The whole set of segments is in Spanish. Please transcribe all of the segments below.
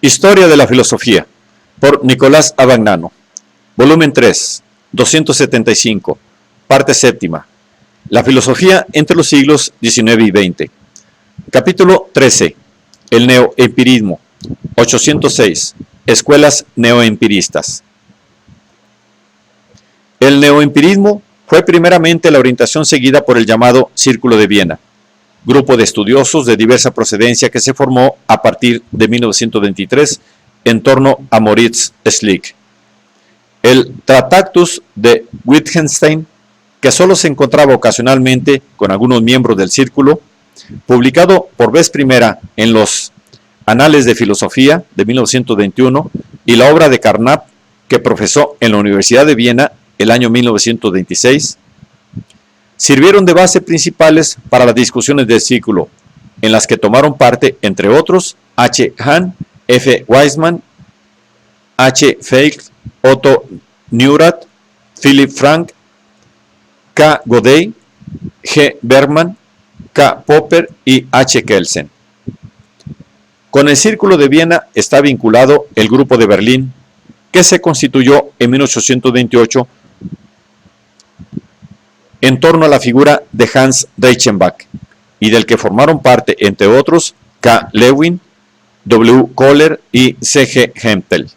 Historia de la filosofía, por Nicolás Abagnano, volumen 3, 275, parte séptima. La filosofía entre los siglos XIX y XX. Capítulo 13. El neoempirismo. 806. Escuelas neoempiristas. El neoempirismo fue primeramente la orientación seguida por el llamado Círculo de Viena, grupo de estudiosos de diversa procedencia que se formó a partir de 1923 en torno a Moritz Schlick. El Tractatus de Wittgenstein, que solo se encontraba ocasionalmente con algunos miembros del círculo, publicado por vez primera en los Anales de Filosofía de 1921, y la obra de Carnap, que profesó en la Universidad de Viena el año 1926, sirvieron de base principales para las discusiones del círculo, en las que tomaron parte, entre otros, H. Hahn, F. Weizmann, H. Feigl, Otto Neurath, Philipp Frank, K. Godet, G. Bergman, K. Popper y H. Kelsen. Con el Círculo de Viena está vinculado el Grupo de Berlín, que se constituyó en 1828 en torno a la figura de Hans Reichenbach, y del que formaron parte, entre otros, K. Lewin, W. Kohler y C. G. Hempel.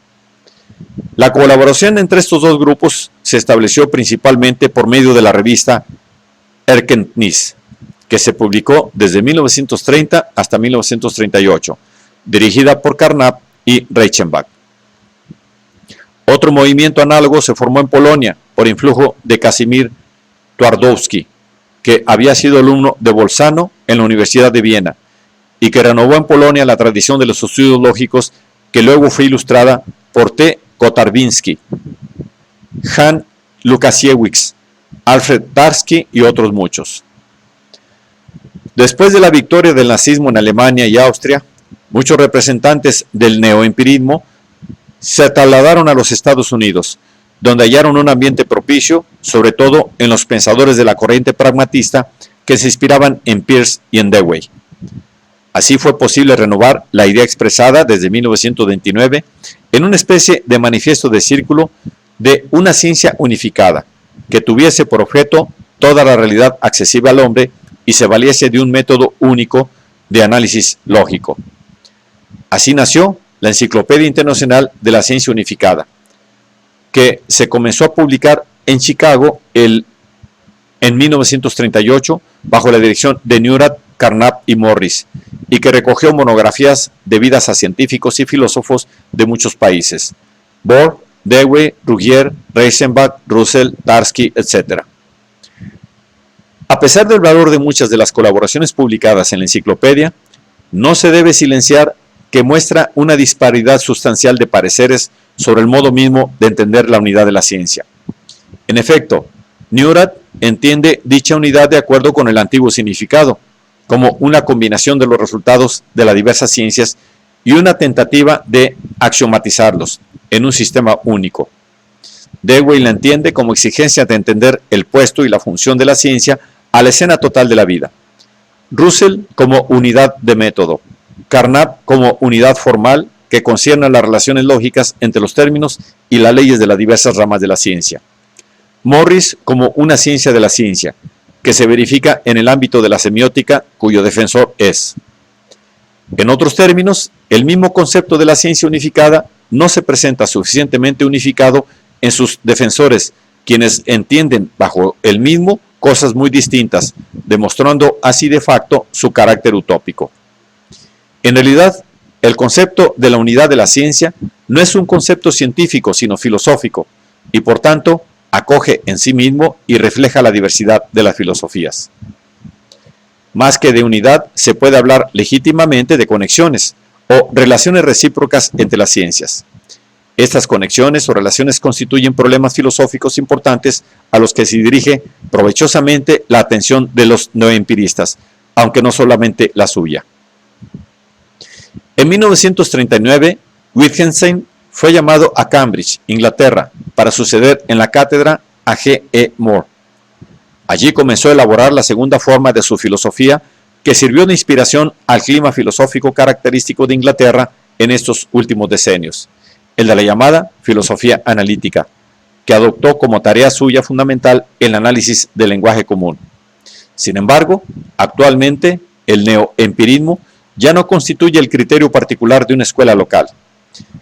La colaboración entre estos dos grupos se estableció principalmente por medio de la revista Erkenntnis, que se publicó desde 1930 hasta 1938, dirigida por Carnap y Reichenbach. Otro movimiento análogo se formó en Polonia por influjo de Casimir Twardowski, que había sido alumno de Bolzano en la Universidad de Viena y que renovó en Polonia la tradición de los estudios lógicos, que luego fue ilustrada por T. Kotarbiński, Jan Łukasiewicz, Alfred Tarski y otros muchos. Después de la victoria del nazismo en Alemania y Austria, muchos representantes del neoempirismo se trasladaron a los Estados Unidos, donde hallaron un ambiente propicio, sobre todo en los pensadores de la corriente pragmatista que se inspiraban en Peirce y en Dewey. Así fue posible renovar la idea expresada desde 1929 en una especie de manifiesto de círculo de una ciencia unificada, que tuviese por objeto toda la realidad accesible al hombre y se valiese de un método único de análisis lógico. Así nació la Enciclopedia Internacional de la Ciencia Unificada, que se comenzó a publicar en Chicago en 1938 bajo la dirección de Neurath, Carnap y Morris, y que recogió monografías debidas a científicos y filósofos de muchos países: Bohr, Dewey, Ruggier, Reichenbach, Russell, Tarski, etc. A pesar del valor de muchas de las colaboraciones publicadas en la enciclopedia, no se debe silenciar que muestra una disparidad sustancial de pareceres sobre el modo mismo de entender la unidad de la ciencia. En efecto, Neurath entiende dicha unidad de acuerdo con el antiguo significado, como una combinación de los resultados de las diversas ciencias y una tentativa de axiomatizarlos en un sistema único. Dewey la entiende como exigencia de entender el puesto y la función de la ciencia a la escena total de la vida. Russell como unidad de método, Carnap como unidad formal que concierne a las relaciones lógicas entre los términos y las leyes de las diversas ramas de la ciencia. Morris como una ciencia de la ciencia, que se verifica en el ámbito de la semiótica, cuyo defensor es. En otros términos, el mismo concepto de la ciencia unificada no se presenta suficientemente unificado en sus defensores, quienes entienden bajo el mismo cosas muy distintas, demostrando así de facto su carácter utópico. En realidad, el concepto de la unidad de la ciencia no es un concepto científico, sino filosófico, y por tanto acoge en sí mismo y refleja la diversidad de las filosofías. Más que de unidad, se puede hablar legítimamente de conexiones o relaciones recíprocas entre las ciencias. Estas conexiones o relaciones constituyen problemas filosóficos importantes a los que se dirige provechosamente la atención de los neoempiristas, aunque no solamente la suya. En 1939, Wittgenstein fue llamado a Cambridge, Inglaterra, para suceder en la cátedra a G. E. Moore. Allí comenzó a elaborar la segunda forma de su filosofía, que sirvió de inspiración al clima filosófico característico de Inglaterra en estos últimos decenios, el de la llamada filosofía analítica, que adoptó como tarea suya fundamental el análisis del lenguaje común. Sin embargo, actualmente el neoempirismo ya no constituye el criterio particular de una escuela local.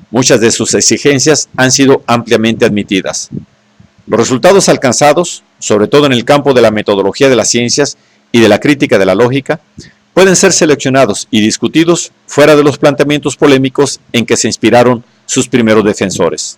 Muchas de sus exigencias han sido ampliamente admitidas. Los resultados alcanzados, sobre todo en el campo de la metodología de las ciencias y de la crítica de la lógica, pueden ser seleccionados y discutidos fuera de los planteamientos polémicos en que se inspiraron sus primeros defensores.